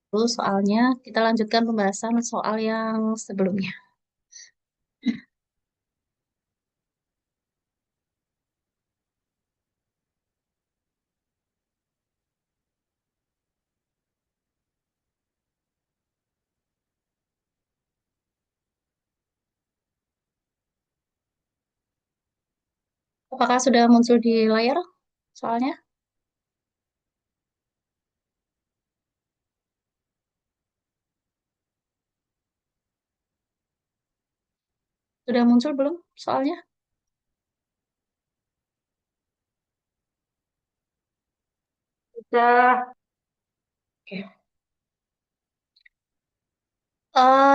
Terus soalnya kita lanjutkan pembahasan soal yang sebelumnya. Apakah sudah muncul di layar soalnya? Sudah muncul belum soalnya? Sudah. Oke.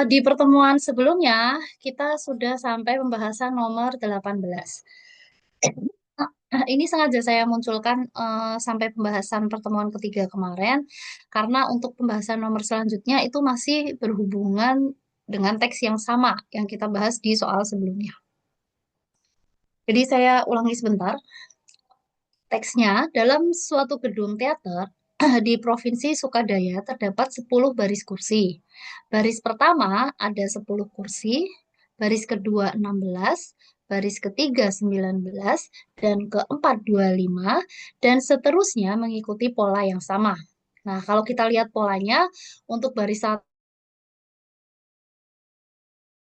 Di pertemuan sebelumnya, kita sudah sampai pembahasan nomor 18. Ini sengaja saya munculkan sampai pembahasan pertemuan ketiga kemarin, karena untuk pembahasan nomor selanjutnya itu masih berhubungan dengan teks yang sama yang kita bahas di soal sebelumnya. Jadi saya ulangi sebentar. Teksnya, dalam suatu gedung teater di Provinsi Sukadaya terdapat 10 baris kursi. Baris pertama ada 10 kursi, baris kedua 16, baris ketiga 19, dan keempat 25, dan seterusnya mengikuti pola yang sama. Nah, kalau kita lihat polanya, untuk baris satu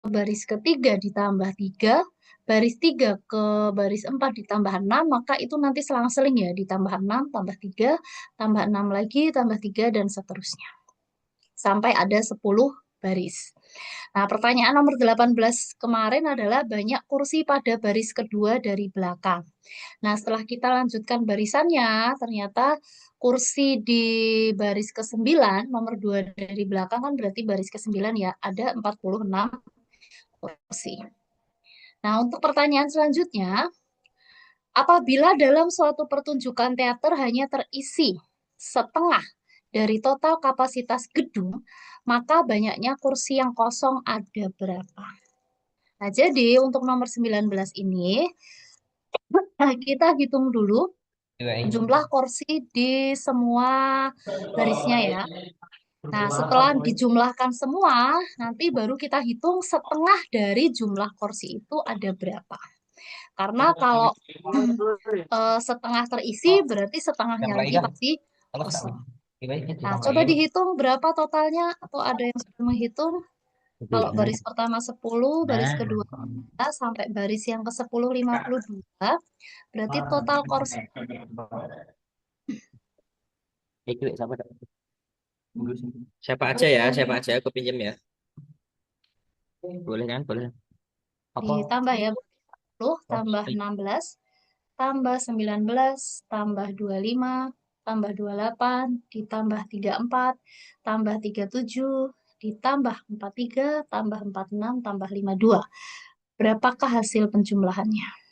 baris ketiga ditambah 3, baris 3 ke baris 4 ditambah 6, maka itu nanti selang-seling ya, ditambah 6, tambah 3, tambah 6 lagi, tambah 3, dan seterusnya. Sampai ada 10 baris. Nah, pertanyaan nomor 18 kemarin adalah banyak kursi pada baris kedua dari belakang. Nah, setelah kita lanjutkan barisannya, ternyata kursi di baris ke-9, nomor 2 dari belakang kan berarti baris ke-9 ya, ada 46 kursi. Nah, untuk pertanyaan selanjutnya, apabila dalam suatu pertunjukan teater hanya terisi setengah dari total kapasitas gedung, maka banyaknya kursi yang kosong ada berapa? Nah, jadi untuk nomor 19 ini, kita hitung dulu jumlah kursi di semua barisnya ya. Nah, setelah dijumlahkan semua, nanti baru kita hitung setengah dari jumlah kursi itu ada berapa. Karena kalau setengah terisi berarti setengahnya Yang lain lagi kan? pasti Kalau tak kosong. gimana Nah, coba ditambahin. dihitung berapa totalnya atau ada yang sudah menghitung? Kalau Iya. baris pertama 10, baris Nah, kedua 15, sampai baris yang ke-10 52, berarti total kursi. itu siapa? Siapa aja ya, siapa aja aku pinjam ya. Boleh kan? Boleh. Apa? Ditambah ya, 10 tambah 16, tambah 19, tambah 25, tambah 28, ditambah 34, tambah 37, ditambah 43, tambah 46, tambah 52. Berapakah hasil penjumlahannya?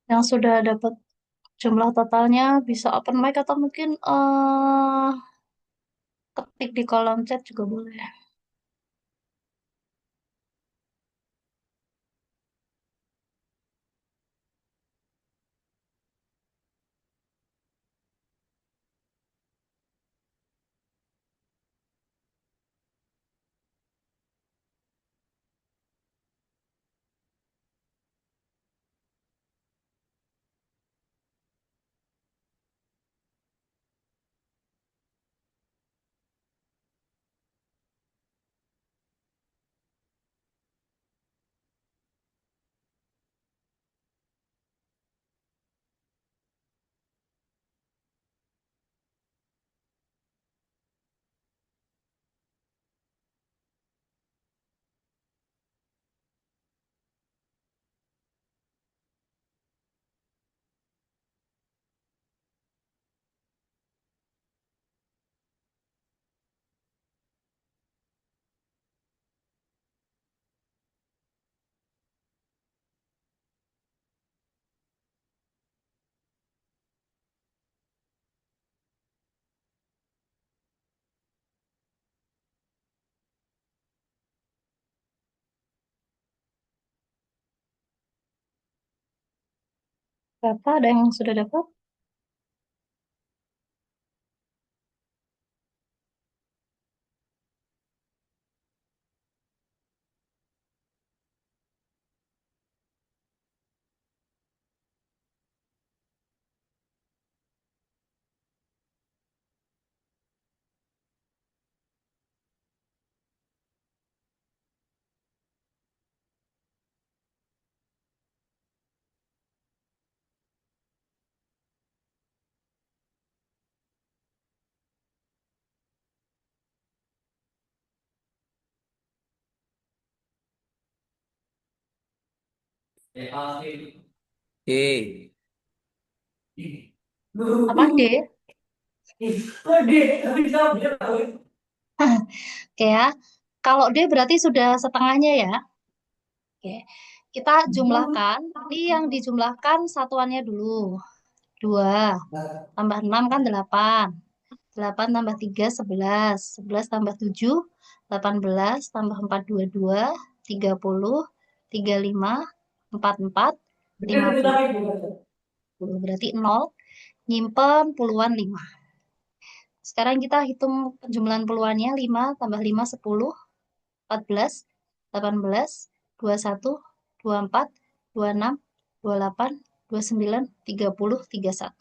Yang sudah dapat jumlah totalnya bisa open mic atau mungkin ketik di kolom chat juga boleh. Berapa? Ada yang sudah dapat? D. Apa D? Oke ya. Kalau D berarti sudah setengahnya ya. Oke. Kita jumlahkan. Nanti yang dijumlahkan satuannya dulu. 2 tambah 6 kan 8. 8 tambah 3 11. 11 tambah 7 18 tambah 4 22 30 35 44 50. Berarti 0. Nyimpen puluhan 5. Sekarang kita hitung jumlah puluhannya. 5 tambah 5 10, 14, 18, 21, 24, 26, 28, 29, 30, 31.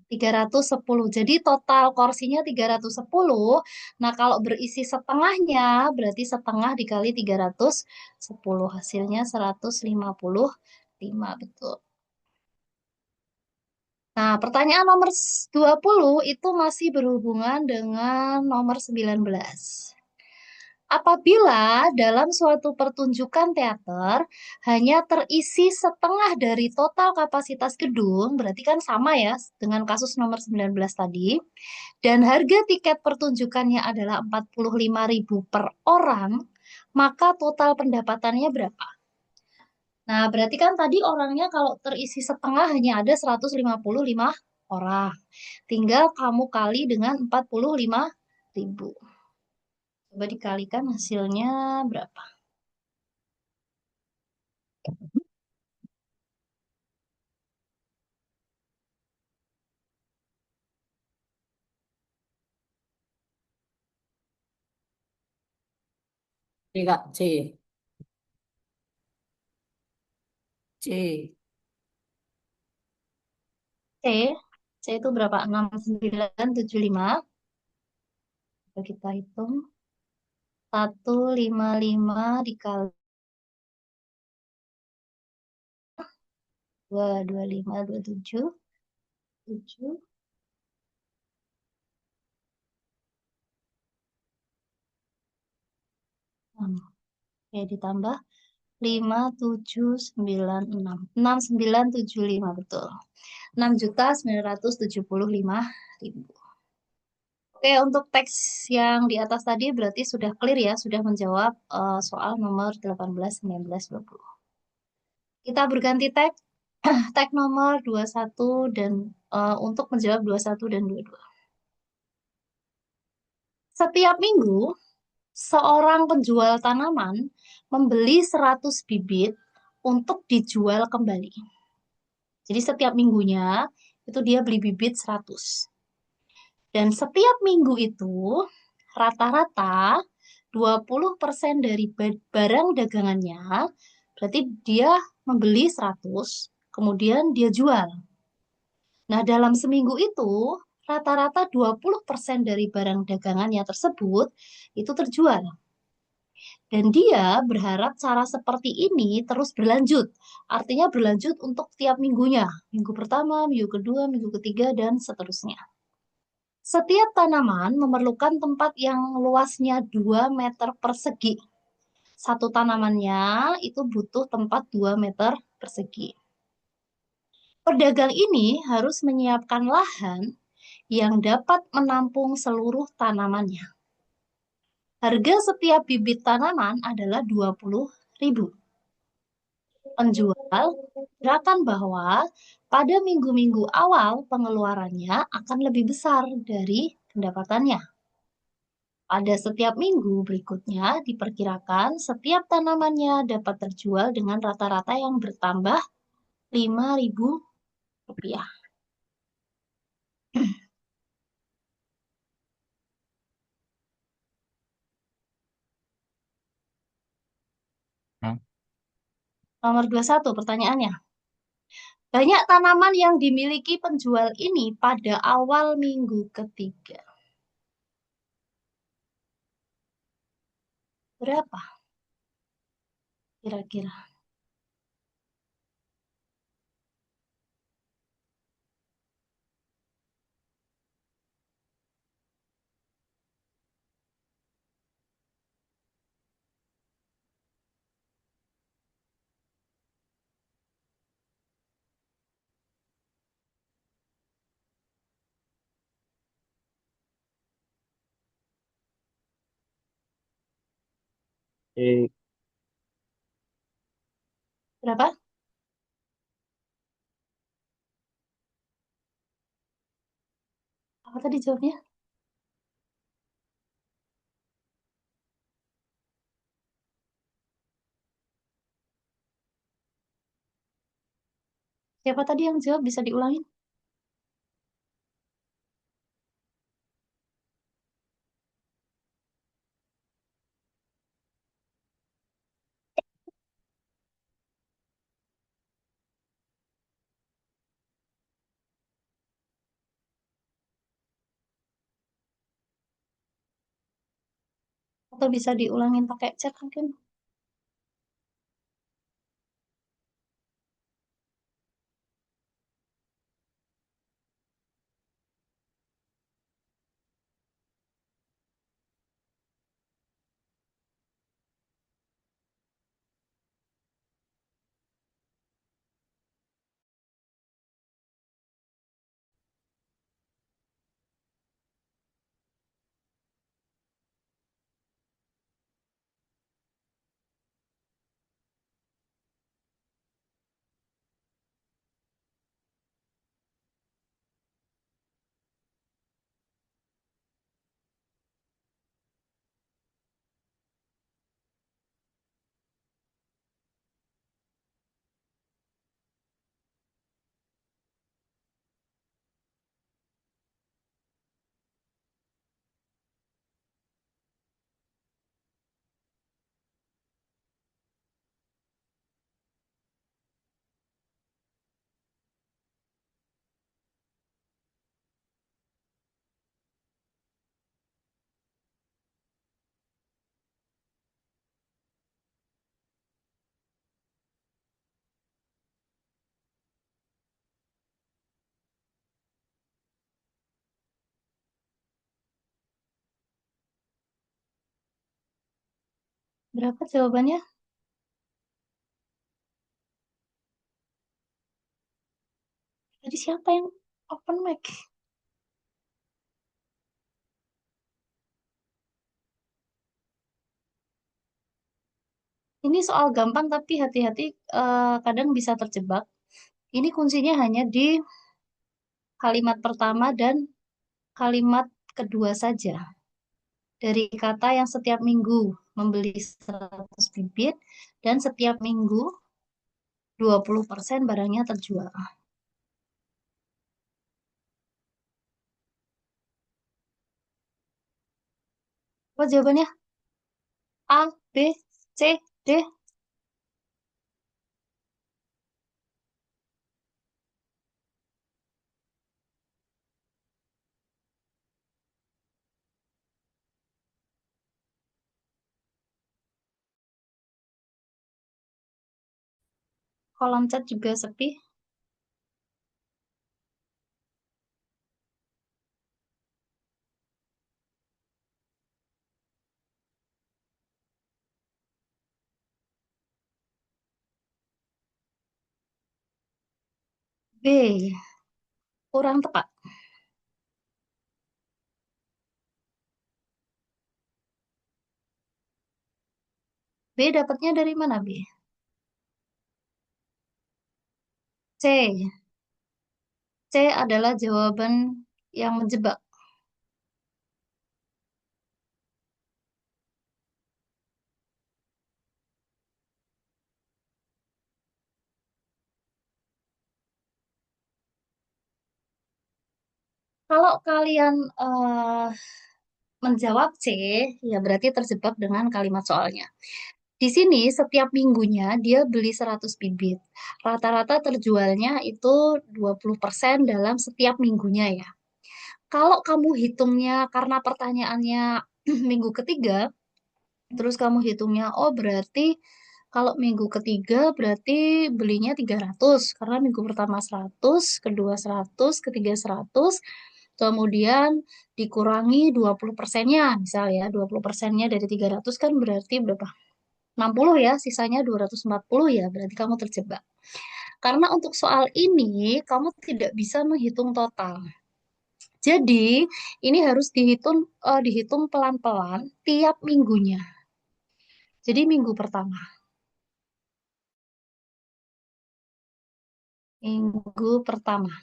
310. Jadi total kursinya 310. Nah, kalau berisi setengahnya, berarti setengah dikali 310. Hasilnya 155. Betul. Nah, pertanyaan nomor 20 itu masih berhubungan dengan nomor 19. Apabila dalam suatu pertunjukan teater hanya terisi setengah dari total kapasitas gedung, berarti kan sama ya dengan kasus nomor 19 tadi, dan harga tiket pertunjukannya adalah 45.000 per orang, maka total pendapatannya berapa? Nah, berarti kan tadi orangnya kalau terisi setengah hanya ada 155 orang. Tinggal kamu kali dengan 45.000. Coba dikalikan hasilnya berapa? C Kak, C. C. C, C itu berapa? 6975. Coba kita hitung. 155 dikali 2, 25, 27, 7. Oke, ditambah 5796. 6975, betul. 6.975.000. Oke, untuk teks yang di atas tadi berarti sudah clear ya, sudah menjawab soal nomor 18, 19, 20. Kita berganti teks, teks nomor 21 dan untuk menjawab 21 dan 22. Setiap minggu, seorang penjual tanaman membeli 100 bibit untuk dijual kembali. Jadi setiap minggunya itu dia beli bibit 100. Dan setiap minggu itu rata-rata 20% dari barang dagangannya, berarti dia membeli 100, kemudian dia jual. Nah, dalam seminggu itu rata-rata 20% dari barang dagangannya tersebut itu terjual. Dan dia berharap cara seperti ini terus berlanjut. Artinya berlanjut untuk tiap minggunya. Minggu pertama, minggu kedua, minggu ketiga, dan seterusnya. Setiap tanaman memerlukan tempat yang luasnya 2 meter persegi. Satu tanamannya itu butuh tempat 2 meter persegi. Pedagang ini harus menyiapkan lahan yang dapat menampung seluruh tanamannya. Harga setiap bibit tanaman adalah 20.000. Penjual kirakan bahwa pada minggu-minggu awal pengeluarannya akan lebih besar dari pendapatannya. Pada setiap minggu berikutnya diperkirakan setiap tanamannya dapat terjual dengan rata-rata yang bertambah Rp5.000. Hmm. Nomor 21 pertanyaannya. Banyak tanaman yang dimiliki penjual ini pada awal minggu ketiga. Berapa kira-kira? C. Berapa? Apa tadi jawabnya? Siapa tadi yang jawab? Bisa diulangin? Atau bisa diulangin pakai chat mungkin? Berapa jawabannya? Tadi siapa yang open mic? Ini soal gampang tapi hati-hati, kadang bisa terjebak. Ini kuncinya hanya di kalimat pertama dan kalimat kedua saja. Dari kata yang setiap minggu membeli 100 bibit dan setiap minggu 20% barangnya terjual. Apa jawabannya? A, B, C, D. Kolom chat juga sepi. B, kurang tepat. B dapatnya dari mana, B? C. C adalah jawaban yang menjebak. Kalau kalian menjawab C, ya berarti terjebak dengan kalimat soalnya. Di sini setiap minggunya dia beli 100 bibit. Rata-rata terjualnya itu 20% dalam setiap minggunya ya. Kalau kamu hitungnya karena pertanyaannya minggu ketiga, terus kamu hitungnya, oh berarti kalau minggu ketiga berarti belinya 300 karena minggu pertama 100, kedua 100, ketiga 100, kemudian dikurangi 20%-nya, misal ya 20%-nya dari 300 kan berarti berapa? 60 ya, sisanya 240 ya, berarti kamu terjebak. Karena untuk soal ini, kamu tidak bisa menghitung total. Jadi, ini harus dihitung pelan-pelan tiap minggunya. Jadi, minggu pertama. Minggu pertama.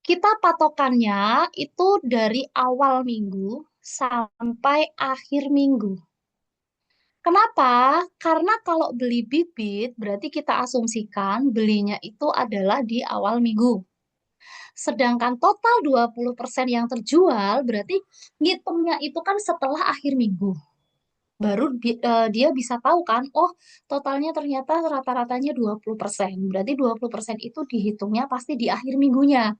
Kita patokannya itu dari awal minggu sampai akhir minggu. Kenapa? Karena kalau beli bibit, berarti kita asumsikan belinya itu adalah di awal minggu. Sedangkan total 20% yang terjual berarti ngitungnya itu kan setelah akhir minggu. Baru dia bisa tahu kan, oh totalnya ternyata rata-ratanya 20%. Berarti 20% itu dihitungnya pasti di akhir minggunya.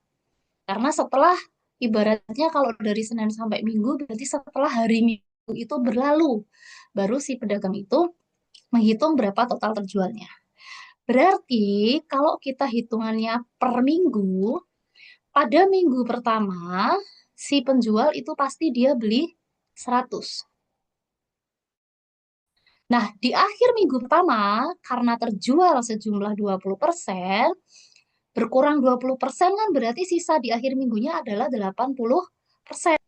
Karena setelah ibaratnya kalau dari Senin sampai Minggu berarti setelah hari Minggu itu berlalu. Baru si pedagang itu menghitung berapa total terjualnya. Berarti kalau kita hitungannya per minggu, pada minggu pertama, si penjual itu pasti dia beli 100. Nah, di akhir minggu pertama, karena terjual sejumlah 20%, berkurang 20% kan berarti sisa di akhir minggunya adalah 80%.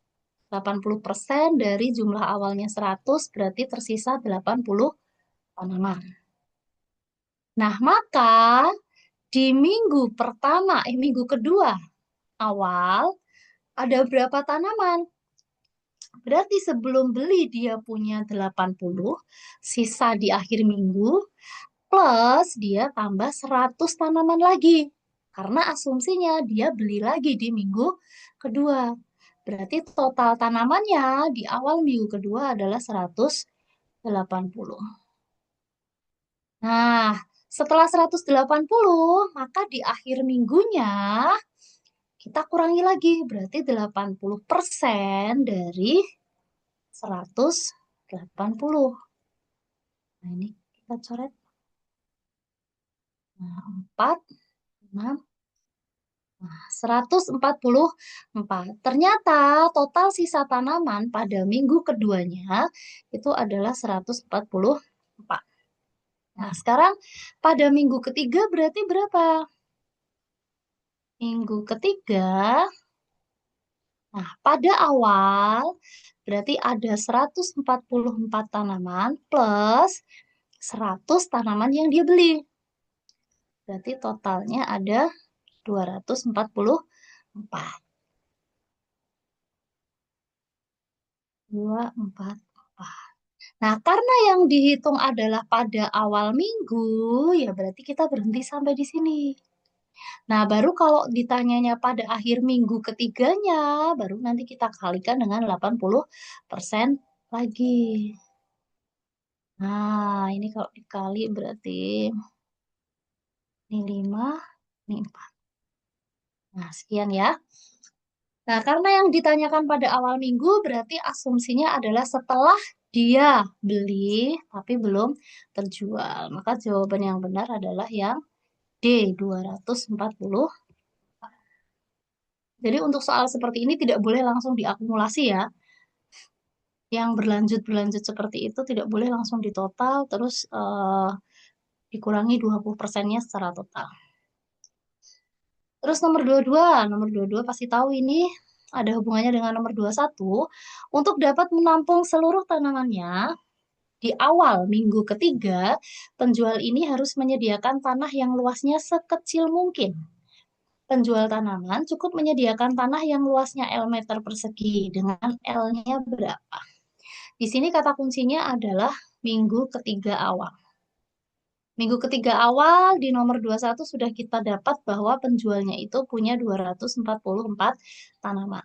80% dari jumlah awalnya 100 berarti tersisa 80 tanaman. Nah, maka di minggu kedua awal ada berapa tanaman? Berarti sebelum beli dia punya 80, sisa di akhir minggu, plus dia tambah 100 tanaman lagi. Karena asumsinya dia beli lagi di minggu kedua. Berarti total tanamannya di awal minggu kedua adalah 180. Nah, setelah 180, maka di akhir minggunya kita kurangi lagi. Berarti 80% dari 180. Nah, ini kita coret. Nah, 4, 6, 144. Ternyata total sisa tanaman pada minggu keduanya itu adalah 144. Nah, sekarang pada minggu ketiga berarti berapa? Minggu ketiga, nah pada awal berarti ada 144 tanaman plus 100 tanaman yang dia beli. Berarti totalnya ada 244. 244. Nah, karena yang dihitung adalah pada awal minggu, ya berarti kita berhenti sampai di sini. Nah, baru kalau ditanyanya pada akhir minggu ketiganya, baru nanti kita kalikan dengan 80% lagi. Nah, ini kalau dikali berarti ini 5, ini 4. Nah, sekian ya. Nah, karena yang ditanyakan pada awal minggu berarti asumsinya adalah setelah dia beli tapi belum terjual. Maka jawaban yang benar adalah yang D, 240. Jadi untuk soal seperti ini tidak boleh langsung diakumulasi ya. Yang berlanjut-berlanjut seperti itu tidak boleh langsung ditotal terus dikurangi 20%-nya secara total. Terus nomor 22 pasti tahu ini ada hubungannya dengan nomor 21. Untuk dapat menampung seluruh tanamannya, di awal minggu ketiga, penjual ini harus menyediakan tanah yang luasnya sekecil mungkin. Penjual tanaman cukup menyediakan tanah yang luasnya L meter persegi dengan L-nya berapa? Di sini kata kuncinya adalah minggu ketiga awal. Minggu ketiga awal di nomor 21 sudah kita dapat bahwa penjualnya itu punya 244 tanaman.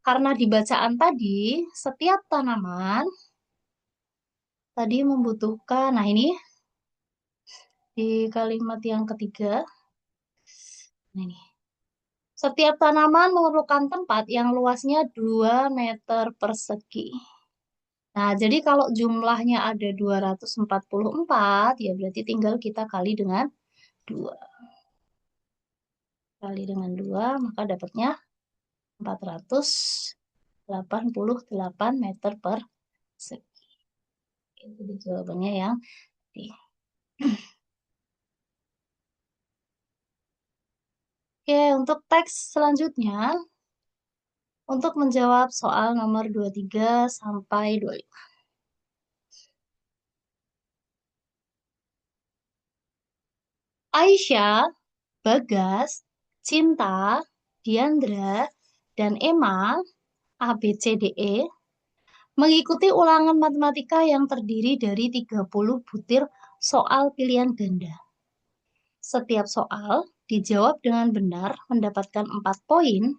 Karena di bacaan tadi, setiap tanaman tadi membutuhkan, nah ini di kalimat yang ketiga, nah ini. Setiap tanaman memerlukan tempat yang luasnya 2 meter persegi. Nah, jadi kalau jumlahnya ada 244, ya berarti tinggal kita kali dengan 2. Kali dengan 2, maka dapatnya 488 meter persegi. Itu jawabannya yang D. Oke, untuk teks selanjutnya, untuk menjawab soal nomor 23 sampai 25. Aisyah, Bagas, Cinta, Diandra, dan Emma, A, B, C, D, E, mengikuti ulangan matematika yang terdiri dari 30 butir soal pilihan ganda. Setiap soal dijawab dengan benar mendapatkan 4 poin.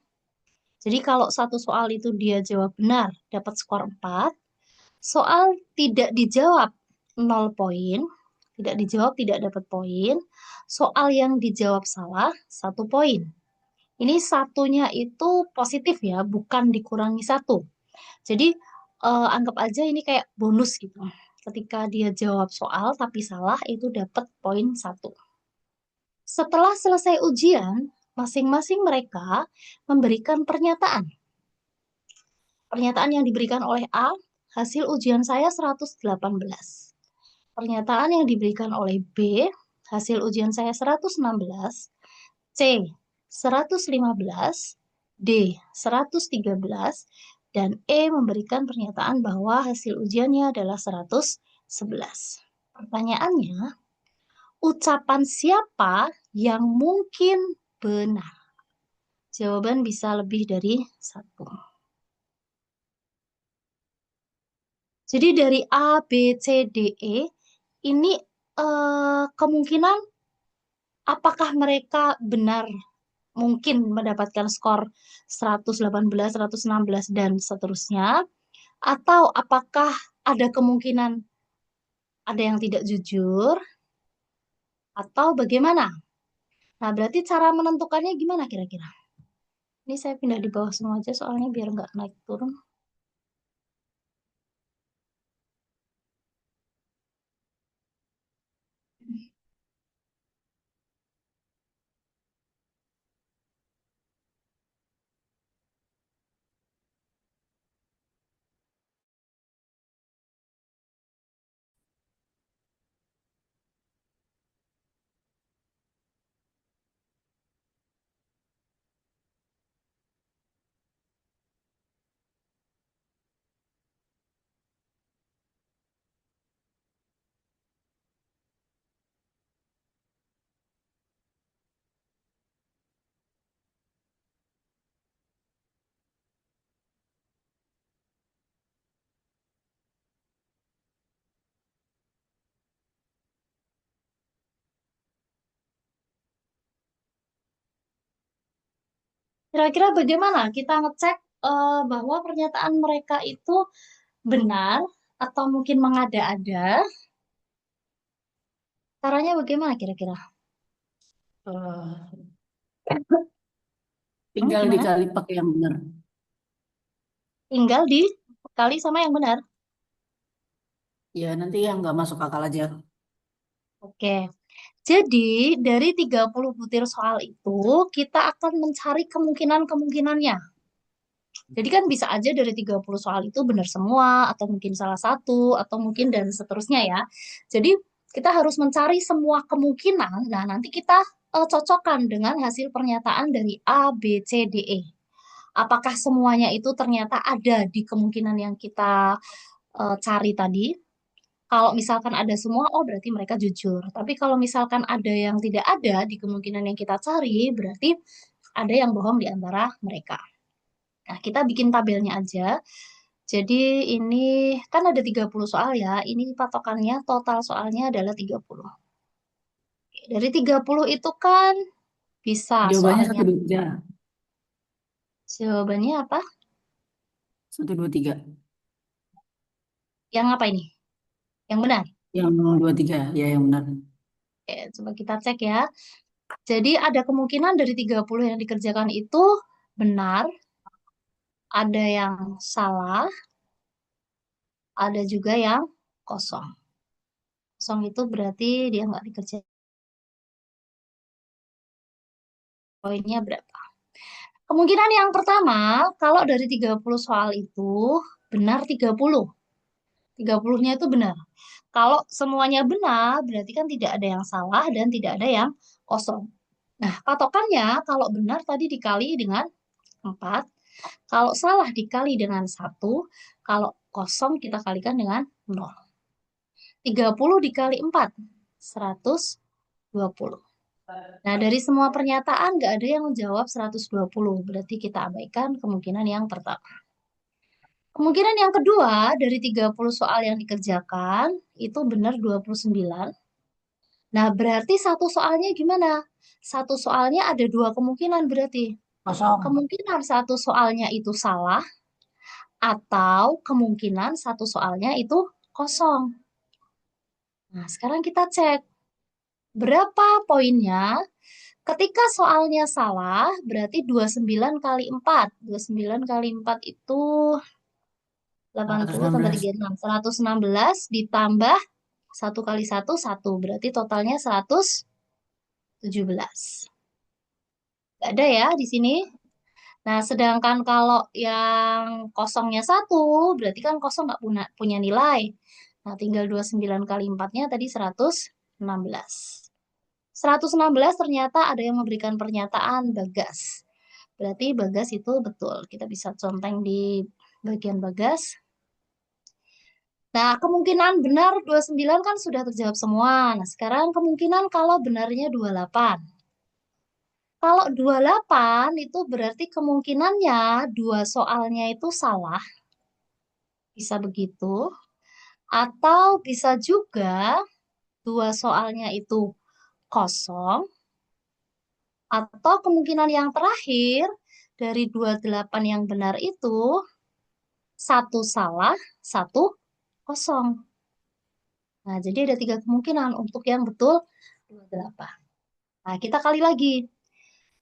Jadi kalau satu soal itu dia jawab benar, dapat skor 4. Soal tidak dijawab 0 poin, tidak dijawab tidak dapat poin. Soal yang dijawab salah 1 poin. Ini satunya itu positif ya, bukan dikurangi 1. Jadi anggap aja ini kayak bonus gitu. Ketika dia jawab soal tapi salah itu dapat poin 1. Setelah selesai ujian, masing-masing mereka memberikan pernyataan. Pernyataan yang diberikan oleh A, hasil ujian saya 118. Pernyataan yang diberikan oleh B, hasil ujian saya 116. C, 115. D, 113. Dan E memberikan pernyataan bahwa hasil ujiannya adalah 111. Pertanyaannya, ucapan siapa yang mungkin benar? Jawaban bisa lebih dari 1. Jadi dari A, B, C, D, E, ini kemungkinan apakah mereka benar mungkin mendapatkan skor 118, 116, dan seterusnya, atau apakah ada kemungkinan ada yang tidak jujur, atau bagaimana? Nah, berarti cara menentukannya gimana kira-kira? Ini saya pindah di bawah semua aja soalnya biar nggak naik turun. Kira-kira bagaimana kita ngecek bahwa pernyataan mereka itu benar atau mungkin mengada-ada? Caranya bagaimana kira-kira? Eh, Hmm, tinggal gimana? dikali pakai yang benar. Tinggal dikali sama yang benar. Ya, nanti yang nggak masuk akal aja. Oke. Jadi, dari 30 butir soal itu, kita akan mencari kemungkinan-kemungkinannya. Jadi kan bisa aja dari 30 soal itu benar semua, atau mungkin salah satu, atau mungkin dan seterusnya ya. Jadi, kita harus mencari semua kemungkinan. Nah, nanti kita cocokkan dengan hasil pernyataan dari A, B, C, D, E. Apakah semuanya itu ternyata ada di kemungkinan yang kita cari tadi? Kalau misalkan ada semua, oh berarti mereka jujur. Tapi kalau misalkan ada yang tidak ada di kemungkinan yang kita cari, berarti ada yang bohong di antara mereka. Nah, kita bikin tabelnya aja. Jadi ini kan ada 30 soal ya. Ini patokannya total soalnya adalah 30. Dari 30 itu kan bisa Jawabannya soalnya. 123. Jawabannya apa? 123. Yang apa ini? Yang benar. Yang 23, ya yang benar. Oke, coba kita cek ya. Jadi ada kemungkinan dari 30 yang dikerjakan itu benar, ada yang salah, ada juga yang kosong. Kosong itu berarti dia nggak dikerjakan. Poinnya berapa? Kemungkinan yang pertama, kalau dari 30 soal itu benar 30. 30-nya itu benar. Kalau semuanya benar, berarti kan tidak ada yang salah dan tidak ada yang kosong. Nah, patokannya kalau benar tadi dikali dengan 4, kalau salah dikali dengan 1, kalau kosong kita kalikan dengan 0. 30 dikali 4, 120. Nah, dari semua pernyataan nggak ada yang menjawab 120. Berarti kita abaikan kemungkinan yang pertama. Kemungkinan yang kedua, dari 30 soal yang dikerjakan, itu benar 29. Nah, berarti satu soalnya gimana? Satu soalnya ada dua kemungkinan berarti. Kosong. Kemungkinan satu soalnya itu salah, atau kemungkinan satu soalnya itu kosong. Nah, sekarang kita cek berapa poinnya. Ketika soalnya salah, berarti 29 kali 4. 29 kali 4 itu 80 tambah 116. 36. 116 ditambah 1 kali 1, 1. Berarti totalnya 117. Nggak ada ya di sini. Nah, sedangkan kalau yang kosongnya 1, berarti kan kosong nggak punya nilai. Nah, tinggal 29 kali 4-nya tadi 116. 116 ternyata ada yang memberikan pernyataan Bagas. Berarti Bagas itu betul. Kita bisa conteng di bagian Bagas. Nah, kemungkinan benar 29 kan sudah terjawab semua. Nah, sekarang kemungkinan kalau benarnya 28. Kalau 28 itu berarti kemungkinannya dua soalnya itu salah. Bisa begitu. Atau bisa juga dua soalnya itu kosong. Atau kemungkinan yang terakhir dari 28 yang benar itu satu salah, satu kosong. Nah, jadi ada tiga kemungkinan untuk yang betul 28. Nah, kita kali lagi.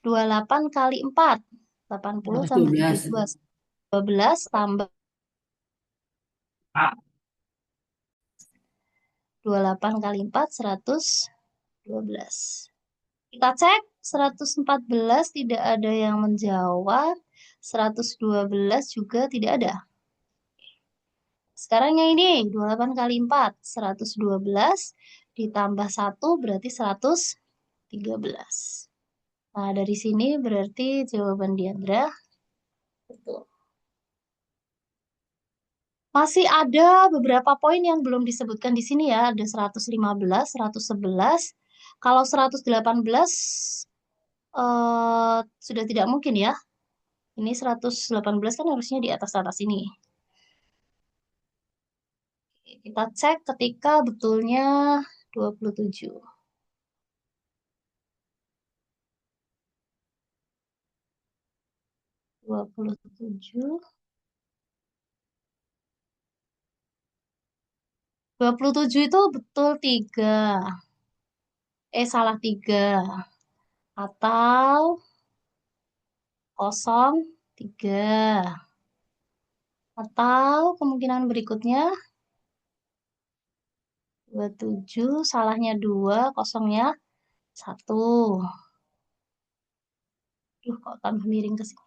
28 kali 4. 80 tambah 112. 17. 12 tambah 28 kali 4, 112. Kita cek, 114 tidak ada yang menjawab. 112 juga tidak ada. Sekarang yang ini, 28 kali 4, 112 ditambah 1 berarti 113. Nah, dari sini berarti jawaban Diandra betul. Masih ada beberapa poin yang belum disebutkan di sini ya. Ada 115, 111. Kalau 118 sudah tidak mungkin ya. Ini 118 kan harusnya di atas-atas ini. Kita cek ketika betulnya 27. 27. 27 itu betul 3. Salah 3. Atau kosong 3. Atau kemungkinan berikutnya 27, salahnya 2, kosongnya 1. Duh, kok tambah miring ke sini.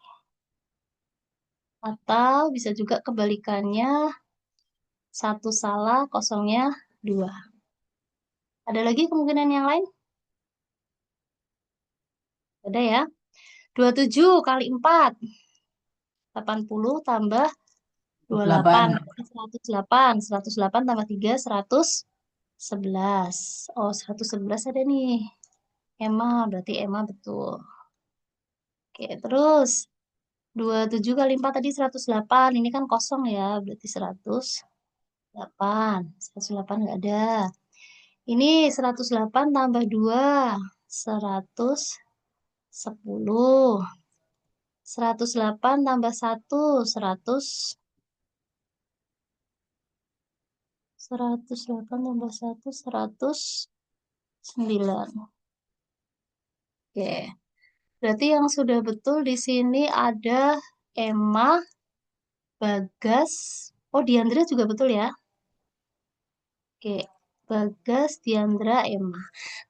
Atau bisa juga kebalikannya, 1 salah, kosongnya 2. Ada lagi kemungkinan yang lain? Ada ya. 27 kali 4. 80 tambah 28. 8. 108. 108 tambah 3, 111. Oh, 111 ada nih. Emma, berarti Emma betul. Oke, terus 27 kali 4 tadi 108. Ini kan kosong ya, berarti 108. 108 nggak ada. Ini 108 tambah 2, 110. 108 tambah 1, 108 tambah 1, 109. Oke, berarti yang sudah betul di sini ada Emma, Bagas. Oh, Diandra juga betul ya. Oke, Bagas, Diandra, Emma.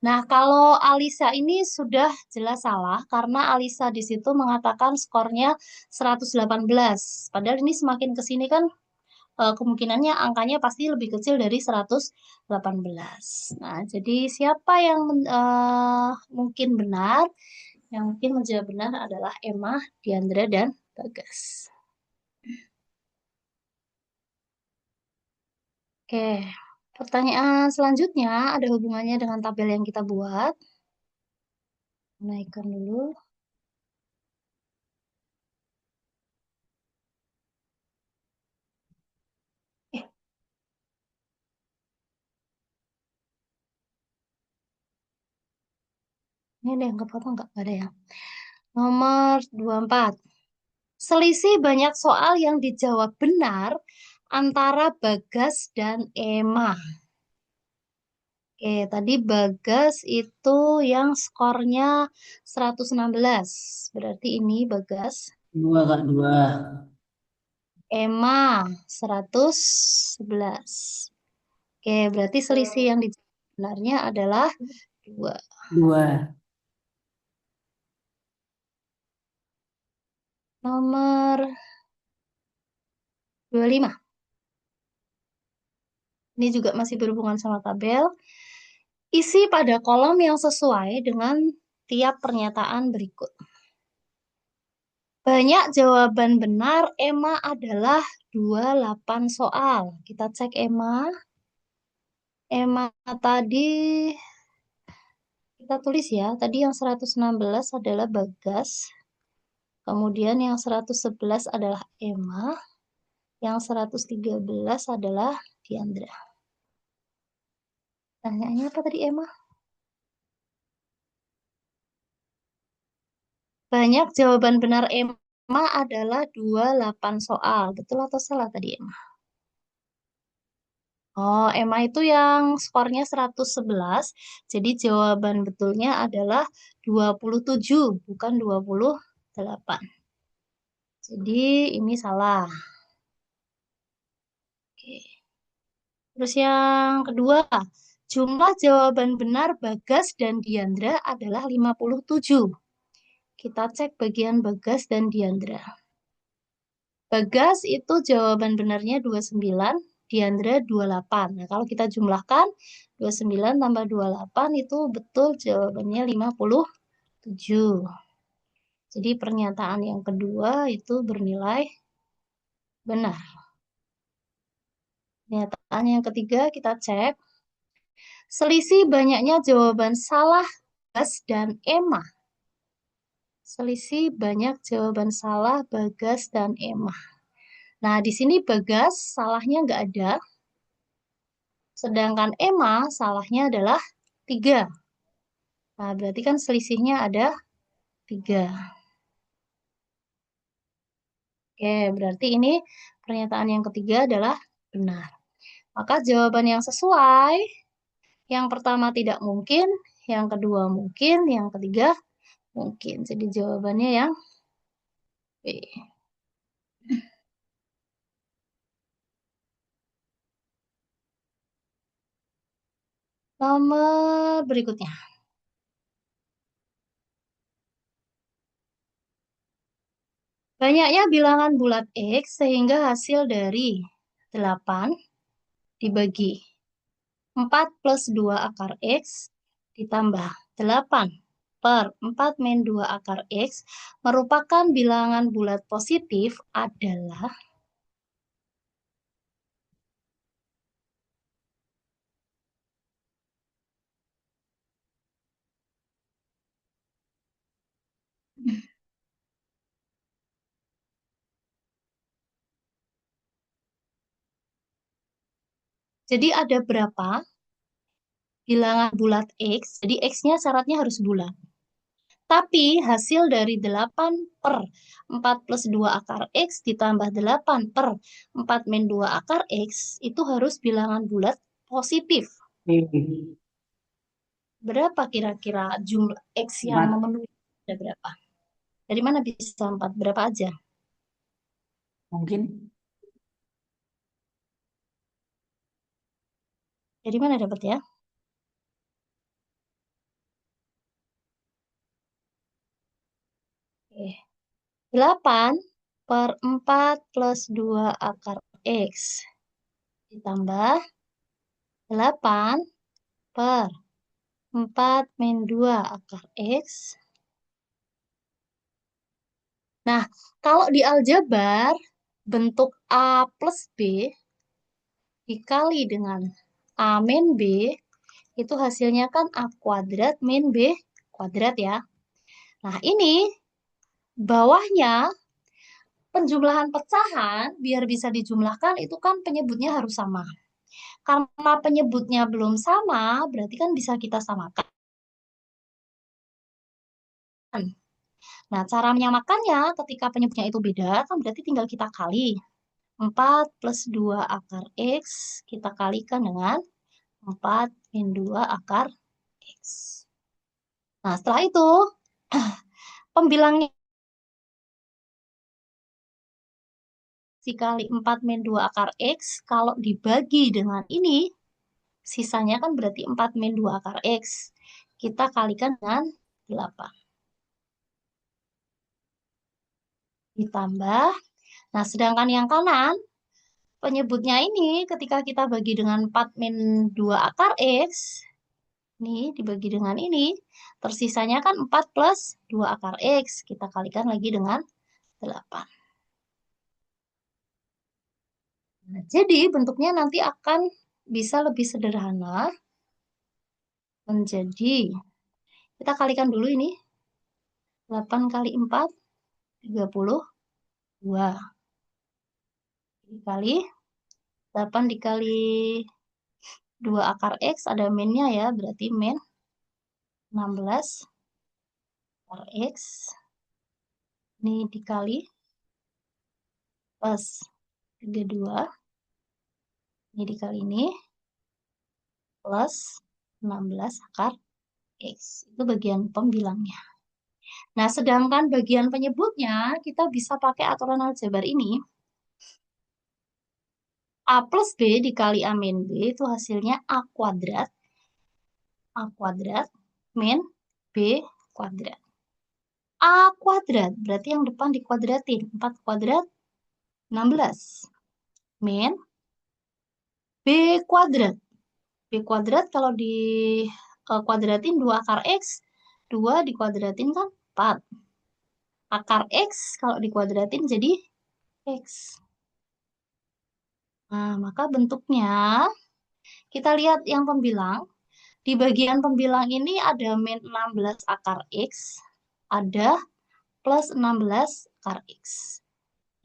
Nah, kalau Alisa ini sudah jelas salah karena Alisa di situ mengatakan skornya 118. Padahal ini semakin ke sini kan kemungkinannya angkanya pasti lebih kecil dari 118. Nah, jadi siapa yang mungkin benar? Yang mungkin menjawab benar adalah Emma, Diandra, dan Bagas. Oke, pertanyaan selanjutnya ada hubungannya dengan tabel yang kita buat. Naikkan dulu. Eh, ini ada yang kepotong nggak? Nggak ada ya. Nomor 24. Selisih banyak soal yang dijawab benar antara Bagas dan Emma. Oke, tadi Bagas itu yang skornya 116. Berarti ini Bagas. Dua, Kak, dua. Emma 111. Oke, berarti selisih yang sebenarnya adalah 2. Dua. Nomor 25. Ini juga masih berhubungan sama tabel. Isi pada kolom yang sesuai dengan tiap pernyataan berikut. Banyak jawaban benar, Emma adalah 28 soal. Kita cek Emma. Emma tadi kita tulis ya. Tadi yang 116 adalah Bagas. Kemudian yang 111 adalah Emma. Yang 113 adalah Diandra. Tanyaannya apa tadi Emma? Banyak jawaban benar Emma adalah 28 soal. Betul atau salah tadi Emma? Oh, Emma itu yang skornya 111. Jadi jawaban betulnya adalah 27, bukan 28. Jadi ini salah. Oke. Terus yang kedua, jumlah jawaban benar Bagas dan Diandra adalah 57. Kita cek bagian Bagas dan Diandra. Bagas itu jawaban benarnya 29, Diandra 28. Nah, kalau kita jumlahkan 29 tambah 28 itu betul jawabannya 57. Jadi pernyataan yang kedua itu bernilai benar. Pernyataan yang ketiga kita cek. Selisih banyaknya jawaban salah Bagas dan Emma. Selisih banyak jawaban salah Bagas dan Emma. Nah, di sini Bagas salahnya nggak ada. Sedangkan Emma salahnya adalah 3. Nah, berarti kan selisihnya ada 3. Oke, berarti ini pernyataan yang ketiga adalah benar. Maka jawaban yang sesuai, yang pertama tidak mungkin, yang kedua mungkin, yang ketiga mungkin. Jadi jawabannya yang B. Nomor berikutnya. Banyaknya bilangan bulat X sehingga hasil dari 8 dibagi 4 plus 2 akar X ditambah 8 per 4 min 2 akar X merupakan bilangan bulat positif adalah. Jadi ada berapa bilangan bulat X, jadi X-nya syaratnya harus bulat. Tapi hasil dari 8 per 4 plus 2 akar X ditambah 8 per 4 min 2 akar X itu harus bilangan bulat positif. Berapa kira-kira jumlah X yang 4. memenuhi? Ada berapa? Dari mana bisa 4? Berapa aja? Mungkin Dari mana dapat ya? Oke. 8 per 4 plus 2 akar X ditambah 8 per 4 min 2 akar X. Nah, kalau di aljabar, bentuk A plus B dikali dengan A min B, itu hasilnya kan A kuadrat min B kuadrat ya. Nah, ini bawahnya penjumlahan pecahan, biar bisa dijumlahkan, itu kan penyebutnya harus sama. Karena penyebutnya belum sama, berarti kan bisa kita samakan. Nah, cara menyamakannya ketika penyebutnya itu beda, kan berarti tinggal kita kali. 4 plus 2 akar X, kita kalikan dengan 4 min 2 akar X. Nah, setelah itu, pembilangnya dikali 4 min 2 akar X, kalau dibagi dengan ini, sisanya kan berarti 4 min 2 akar X. Kita kalikan dengan 8. Ditambah. Nah, sedangkan yang kanan, penyebutnya ini ketika kita bagi dengan 4 min 2 akar X, ini dibagi dengan ini, tersisanya kan 4 plus 2 akar X. Kita kalikan lagi dengan 8. Nah, jadi bentuknya nanti akan bisa lebih sederhana menjadi, kita kalikan dulu ini, 8 kali 4, 32. Dikali 8 dikali 2 akar X, ada minnya ya, berarti min 16 akar X. Ini dikali plus 32. Ini dikali ini plus 16 akar X. Itu bagian pembilangnya. Nah, sedangkan bagian penyebutnya, kita bisa pakai aturan aljabar ini. A plus B dikali A min B itu hasilnya A kuadrat. A kuadrat min B kuadrat. A kuadrat, berarti yang depan dikuadratin. 4 kuadrat, 16. Min B kuadrat. B kuadrat kalau di kuadratin 2 akar X, 2 dikuadratin kan 4. Akar X kalau dikuadratin jadi X. Nah, maka bentuknya, kita lihat yang pembilang. Di bagian pembilang ini ada min 16 akar X, ada plus 16 akar X.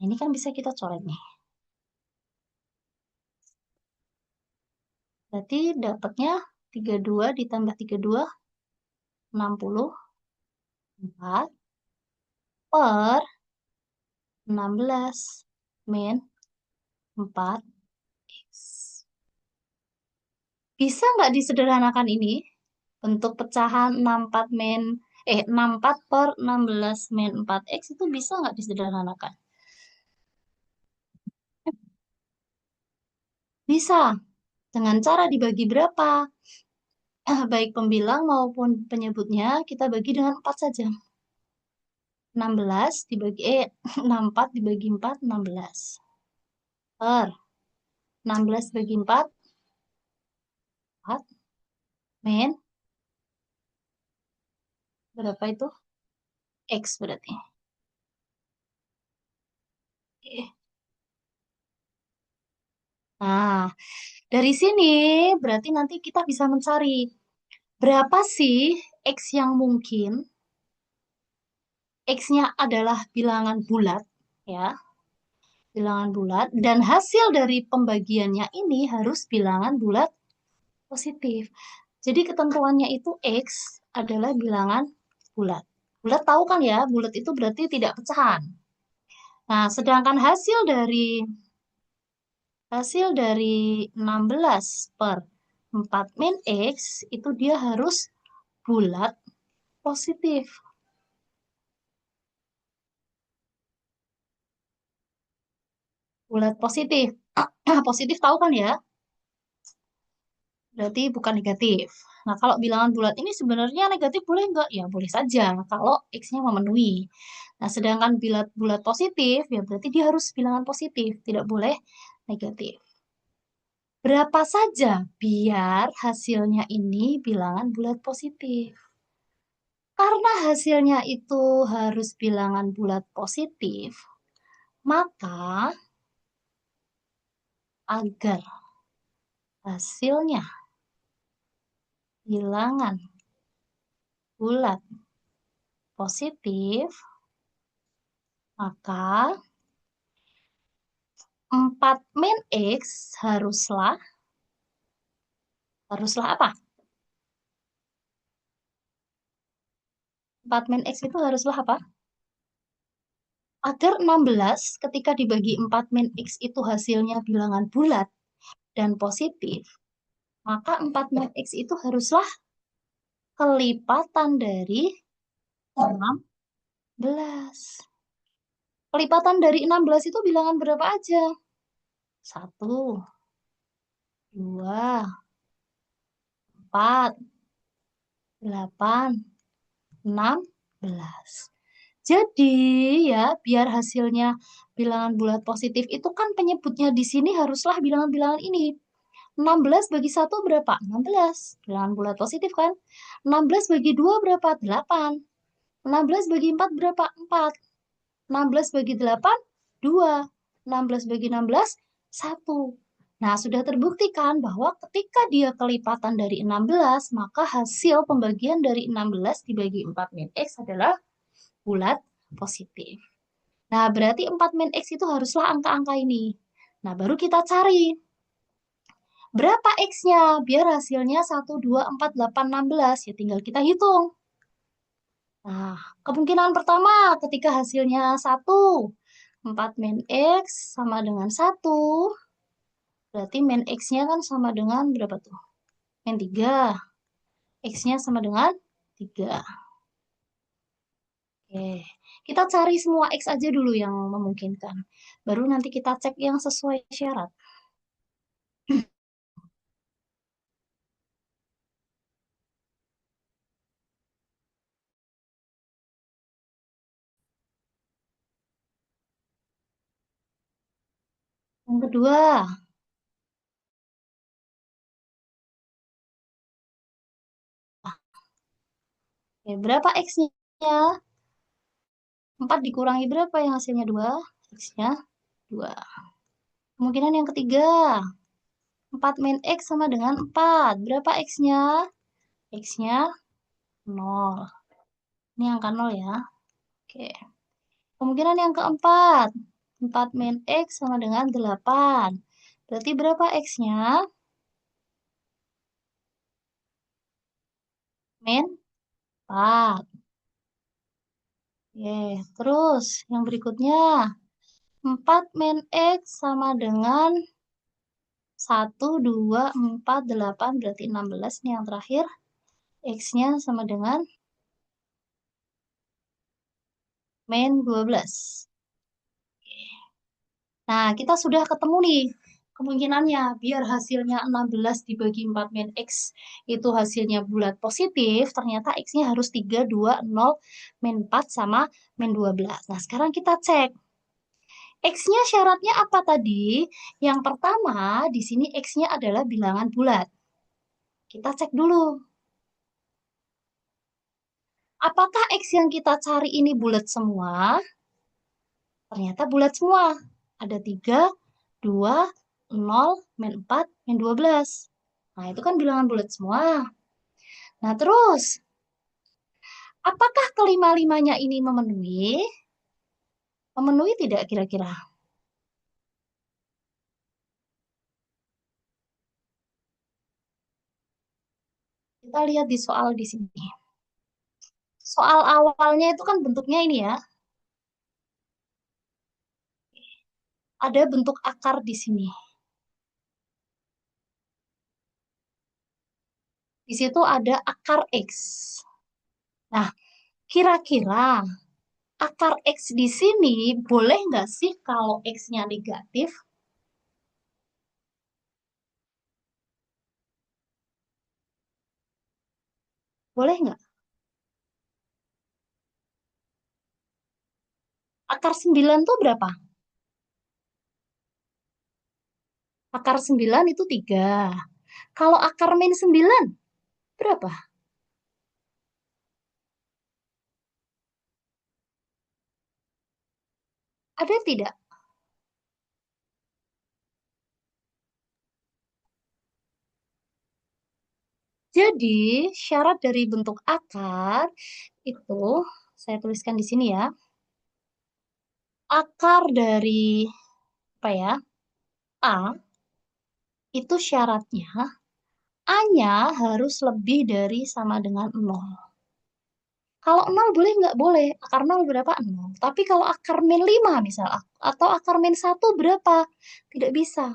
Ini kan bisa kita coret nih. Berarti dapatnya 32 ditambah 32, 64 per 16 min 4X. Bisa nggak disederhanakan ini? Bentuk pecahan 64 per 16 min 4X itu bisa nggak disederhanakan? Bisa. Dengan cara dibagi berapa? Baik pembilang maupun penyebutnya, kita bagi dengan 4 saja. 16 dibagi, 64 dibagi 4, 16. Per 16 bagi 4, 4. Min. Berapa itu? X berarti. Oke. Nah, dari sini berarti nanti kita bisa mencari berapa sih X yang mungkin. X-nya adalah bilangan bulat, ya. Bilangan bulat. Dan hasil dari pembagiannya ini harus bilangan bulat positif. Jadi ketentuannya itu X adalah bilangan bulat. Bulat tahu kan ya, bulat itu berarti tidak pecahan. Nah, sedangkan hasil dari 16 per 4 min X itu dia harus bulat positif. Bulat positif. Positif tahu kan ya? Berarti bukan negatif. Nah, kalau bilangan bulat ini sebenarnya negatif boleh nggak? Ya, boleh saja kalau X-nya memenuhi. Nah, sedangkan bulat positif, ya berarti dia harus bilangan positif, tidak boleh negatif. Berapa saja biar hasilnya ini bilangan bulat positif. Karena hasilnya itu harus bilangan bulat positif, maka agar hasilnya bilangan bulat positif, maka 4 min X haruslah apa? 4 min X itu haruslah apa? Agar 16 ketika dibagi 4 min X itu hasilnya bilangan bulat dan positif, maka 4 min X itu haruslah kelipatan dari 16. Kelipatan dari 16 itu bilangan berapa aja? 1, 2, 4, 8, 16. Jadi ya, biar hasilnya bilangan bulat positif itu kan penyebutnya di sini haruslah bilangan-bilangan ini. 16 bagi 1 berapa? 16. Bilangan bulat positif kan? 16 bagi 2 berapa? 8. 16 bagi 4 berapa? 4. 16 bagi 8, 2. 16 bagi 16, 1. Nah, sudah terbukti kan bahwa ketika dia kelipatan dari 16, maka hasil pembagian dari 16 dibagi 4 min X adalah bulat positif. Nah, berarti 4 min X itu haruslah angka-angka ini. Nah, baru kita cari. Berapa X-nya? Biar hasilnya 1, 2, 4, 8, 16. Ya, tinggal kita hitung. Nah, kemungkinan pertama ketika hasilnya 1, 4 min X sama dengan 1. Berarti min X-nya kan sama dengan berapa tuh? Min 3. X-nya sama dengan 3. Oke, kita cari semua X aja dulu yang memungkinkan. Baru nanti kita cek yang sesuai syarat. Yang kedua, oke, berapa X-nya? 4 dikurangi berapa yang hasilnya 2? X-nya 2. Kemungkinan yang ketiga, 4 min X sama dengan 4. Berapa X-nya? X-nya 0. Ini angka 0 ya. Oke. Kemungkinan yang keempat, 4 min X sama dengan 8. Berarti berapa X-nya? Min 4. Oke, terus yang berikutnya, 4 min X sama dengan 1, 2, 4, 8, berarti 16. Ini yang terakhir. X-nya sama dengan min 12. Nah, kita sudah ketemu nih kemungkinannya. Biar hasilnya 16 dibagi 4 min X itu hasilnya bulat positif, ternyata X-nya harus 3, 2, 0, min 4 sama min 12. Nah, sekarang kita cek. X-nya syaratnya apa tadi? Yang pertama, di sini X-nya adalah bilangan bulat. Kita cek dulu. Apakah X yang kita cari ini bulat semua? Ternyata bulat semua. Ada 3, 2, 0, min 4, min 12. Nah, itu kan bilangan bulat semua. Nah, terus, apakah kelima-limanya ini memenuhi? Memenuhi tidak kira-kira? Kita lihat di soal di sini. Soal awalnya itu kan bentuknya ini ya. Ada bentuk akar di sini. Di situ ada akar X. Nah, kira-kira akar X di sini boleh nggak sih kalau X-nya negatif? Boleh nggak? Akar 9 tuh berapa? Akar 9 itu 3. Kalau akar min 9 berapa? Ada tidak? Jadi, syarat dari bentuk akar itu, saya tuliskan di sini ya. Akar dari, apa ya, A, itu syaratnya A-nya harus lebih dari sama dengan 0. Kalau 0 boleh nggak? Boleh. Akar 0 berapa? 0. Tapi kalau akar min 5 misal, atau akar min 1 berapa? Tidak bisa.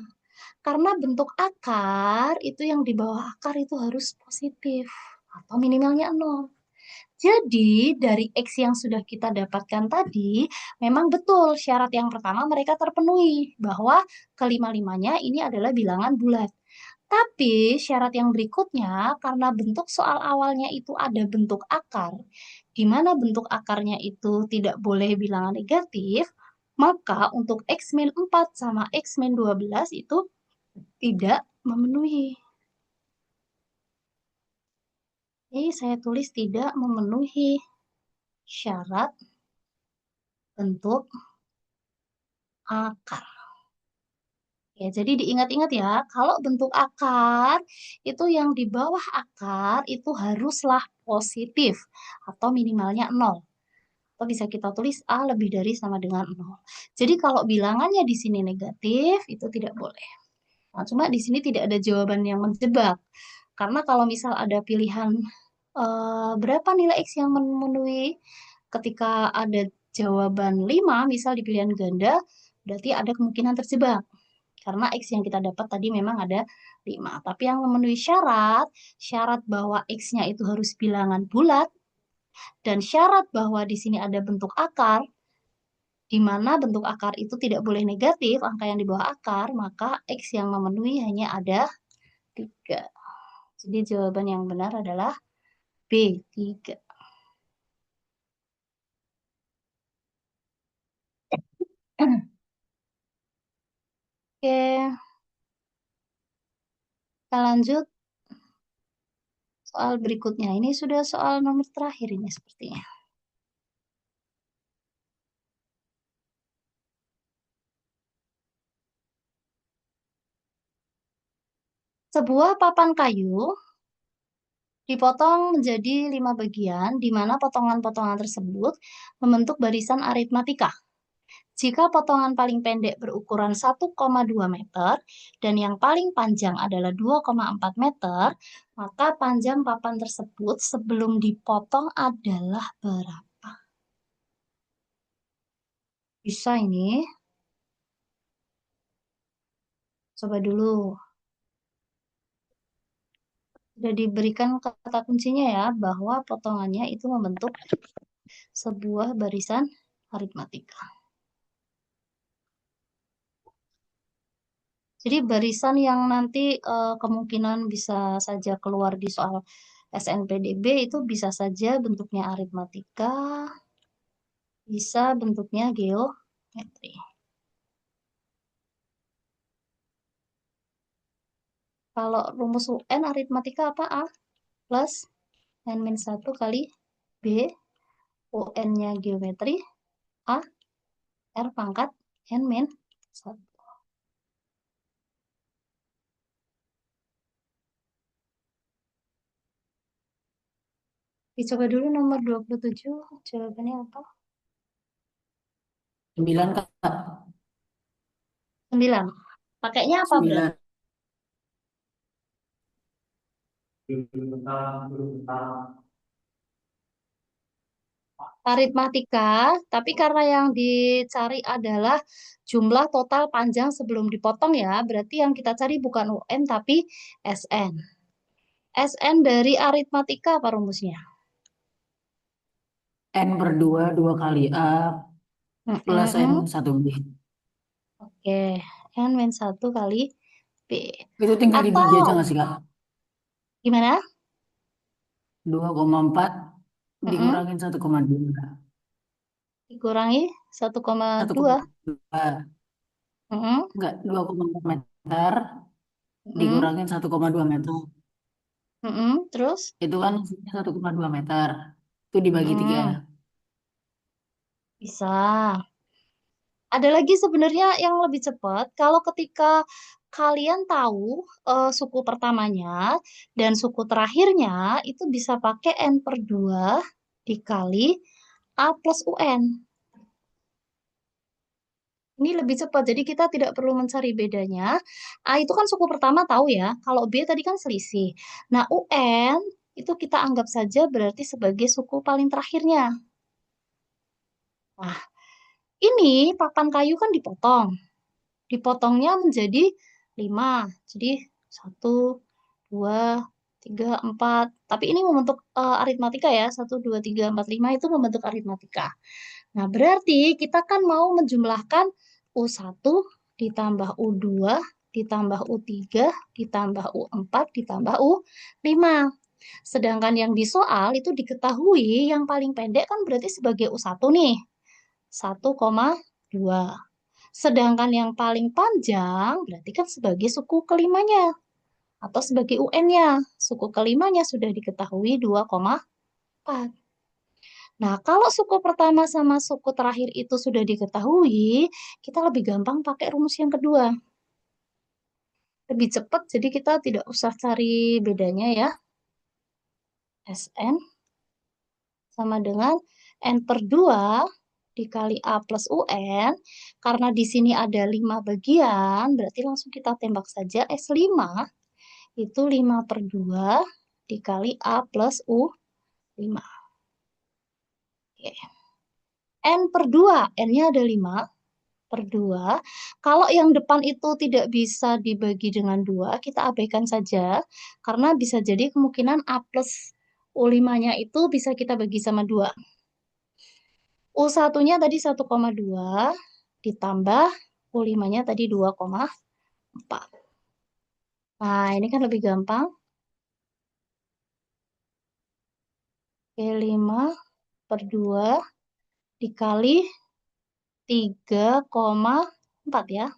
Karena bentuk akar itu yang di bawah akar itu harus positif. Atau minimalnya 0. Jadi, dari X yang sudah kita dapatkan tadi, memang betul syarat yang pertama mereka terpenuhi, bahwa kelima-limanya ini adalah bilangan bulat. Tapi syarat yang berikutnya, karena bentuk soal awalnya itu ada bentuk akar, di mana bentuk akarnya itu tidak boleh bilangan negatif, maka untuk X-4 sama X-12 itu tidak memenuhi. Jadi saya tulis tidak memenuhi syarat bentuk akar. Ya, jadi diingat-ingat ya, kalau bentuk akar itu yang di bawah akar itu haruslah positif atau minimalnya 0. Atau bisa kita tulis A lebih dari sama dengan 0. Jadi kalau bilangannya di sini negatif, itu tidak boleh. Nah, cuma di sini tidak ada jawaban yang menjebak. Karena kalau misal ada pilihan berapa nilai X yang memenuhi ketika ada jawaban 5, misal di pilihan ganda, berarti ada kemungkinan terjebak. Karena X yang kita dapat tadi memang ada 5. Tapi yang memenuhi syarat, syarat bahwa X-nya itu harus bilangan bulat, dan syarat bahwa di sini ada bentuk akar, di mana bentuk akar itu tidak boleh negatif, angka yang di bawah akar, maka X yang memenuhi hanya ada 3. Jadi jawaban yang benar adalah B, 3. Oke, kita lanjut soal berikutnya. Ini sudah soal nomor terakhir ini sepertinya. Sebuah papan kayu dipotong menjadi 5 bagian, di mana potongan-potongan tersebut membentuk barisan aritmatika. Jika potongan paling pendek berukuran 1,2 meter dan yang paling panjang adalah 2,4 meter, maka panjang papan tersebut sebelum dipotong adalah berapa? Bisa ini. Coba dulu. Sudah diberikan kata kuncinya ya, bahwa potongannya itu membentuk sebuah barisan aritmatika. Jadi barisan yang nanti kemungkinan bisa saja keluar di soal SNPDB itu bisa saja bentuknya aritmatika, bisa bentuknya geometri. Kalau rumus UN aritmatika apa? A plus N min 1 kali B, UN-nya geometri, A, R pangkat N min 1. Dicoba dulu nomor 27, jawabannya apa? 9 Kak. 9. Pakainya apa berarti? 9. Aritmatika, tapi karena yang dicari adalah jumlah total panjang sebelum dipotong ya, berarti yang kita cari bukan UN tapi SN. SN dari aritmatika apa rumusnya? N per 2, 2 kali A plus N Mm-mm. 1 B. Oke, N min 1 kali B. Itu tinggal dibagi aja Atau nggak sih, Kak? gimana? 2,4 Mm-mm. dikurangin 1,2. Dikurangi 1,2. 1,2. Mm-mm. Enggak, 2,4 meter Mm-mm. dikurangin 1,2 meter. Mm-mm. Terus? Itu kan hasilnya 1,2 meter. Itu dibagi 3. Mm-mm. Bisa. Ada lagi sebenarnya yang lebih cepat kalau ketika kalian tahu suku pertamanya dan suku terakhirnya itu bisa pakai N per 2 dikali A plus UN. Ini lebih cepat, jadi kita tidak perlu mencari bedanya. A itu kan suku pertama tahu ya, kalau B tadi kan selisih. Nah, UN itu kita anggap saja berarti sebagai suku paling terakhirnya. Nah, ini papan kayu kan dipotong. Dipotongnya menjadi 5. Jadi 1, 2, 3, 4. Tapi ini membentuk aritmatika ya. 1, 2, 3, 4, 5 itu membentuk aritmatika. Nah, berarti kita kan mau menjumlahkan U1 ditambah U2 ditambah U3 ditambah U4 ditambah U5. Sedangkan yang di soal itu diketahui yang paling pendek kan berarti sebagai U1 nih. 1,2. Sedangkan yang paling panjang berarti kan sebagai suku kelimanya atau sebagai UN-nya. Suku kelimanya sudah diketahui 2,4. Nah, kalau suku pertama sama suku terakhir itu sudah diketahui, kita lebih gampang pakai rumus yang kedua. Lebih cepat, jadi kita tidak usah cari bedanya ya. Sn sama dengan N per 2 dikali A plus UN. Karena di sini ada 5 bagian, berarti langsung kita tembak saja S5 itu 5 per 2 dikali A plus U5. Oke. N per 2, N-nya ada 5 per 2. Kalau yang depan itu tidak bisa dibagi dengan 2, kita abaikan saja. Karena bisa jadi kemungkinan A plus U5-nya itu bisa kita bagi sama 2. U1-nya tadi 1,2 ditambah U5-nya tadi 2,4. Nah, ini kan lebih gampang. Oke, 5 per 2 dikali 3,4 ya.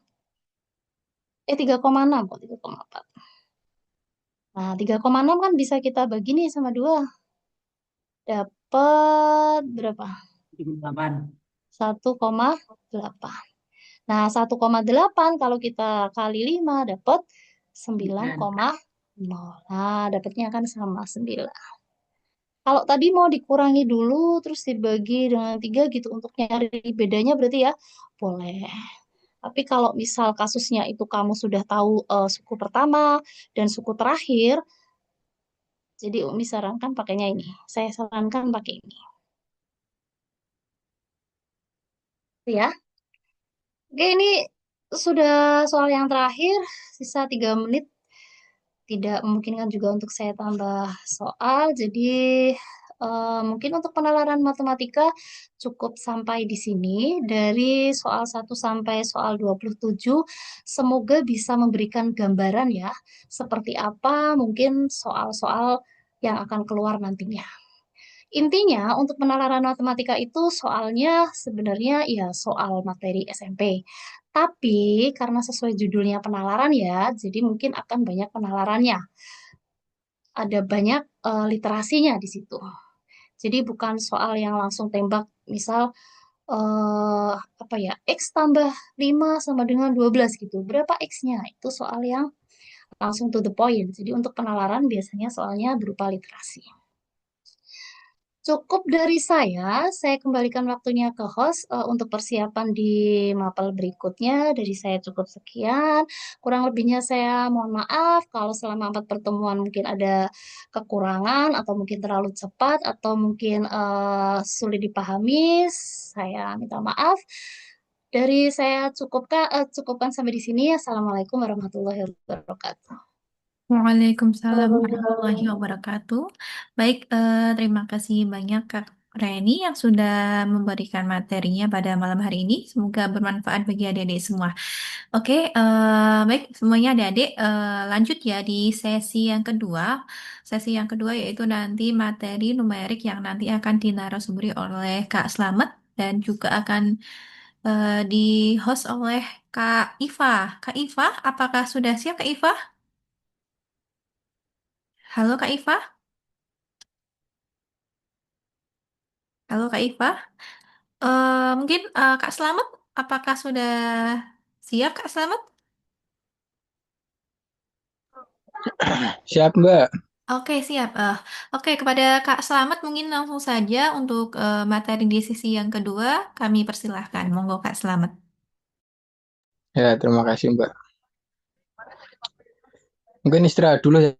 3,6 kok 3,4. Nah, 3,6 kan bisa kita bagi nih sama 2. Dapat berapa? 8. 1,8. Nah, 1,8 kalau kita kali 5 dapat 9. 9,0. Nah, dapatnya kan sama 9. Kalau tadi mau dikurangi dulu terus dibagi dengan 3 gitu untuk nyari bedanya berarti ya boleh. Tapi kalau misal kasusnya itu kamu sudah tahu suku pertama dan suku terakhir, jadi Umi sarankan pakainya ini. Saya sarankan pakai ini. Ya, oke ini sudah soal yang terakhir. Sisa 3 menit. Tidak memungkinkan juga untuk saya tambah soal. Jadi mungkin untuk penalaran matematika cukup sampai di sini. Dari soal 1 sampai soal 27, semoga bisa memberikan gambaran ya, seperti apa mungkin soal-soal yang akan keluar nantinya. Intinya, untuk penalaran matematika itu soalnya sebenarnya ya soal materi SMP. Tapi karena sesuai judulnya penalaran ya, jadi mungkin akan banyak penalarannya. Ada banyak literasinya di situ. Jadi bukan soal yang langsung tembak, misal apa ya, X tambah 5 sama dengan 12 gitu. Berapa X-nya? Itu soal yang langsung to the point. Jadi untuk penalaran biasanya soalnya berupa literasi. Cukup dari saya kembalikan waktunya ke host untuk persiapan di mapel berikutnya. Dari saya cukup sekian. Kurang lebihnya saya mohon maaf kalau selama 4 pertemuan mungkin ada kekurangan atau mungkin terlalu cepat atau mungkin sulit dipahami. Saya minta maaf. Dari saya cukupkan sampai di sini. Assalamualaikum warahmatullahi wabarakatuh. Waalaikumsalam warahmatullahi wabarakatuh. Baik, terima kasih banyak Kak Reni yang sudah memberikan materinya pada malam hari ini. Semoga bermanfaat bagi adik-adik semua. Oke, baik semuanya adik-adik, lanjut ya di sesi yang kedua. Sesi yang kedua yaitu nanti materi numerik yang nanti akan dinarasumber oleh Kak Slamet dan juga akan di host oleh Kak Iva. Kak Iva, apakah sudah siap Kak Iva? Halo Kak Iva? Halo Kak Iva? Mungkin Kak Slamet, apakah sudah siap Kak Slamet? Siap, Mbak. Oke, siap. Oke, kepada Kak Slamet mungkin langsung saja untuk materi di sesi yang kedua, kami persilahkan. Monggo Kak Slamet. Ya, terima kasih, Mbak. Mungkin istirahat dulu ya.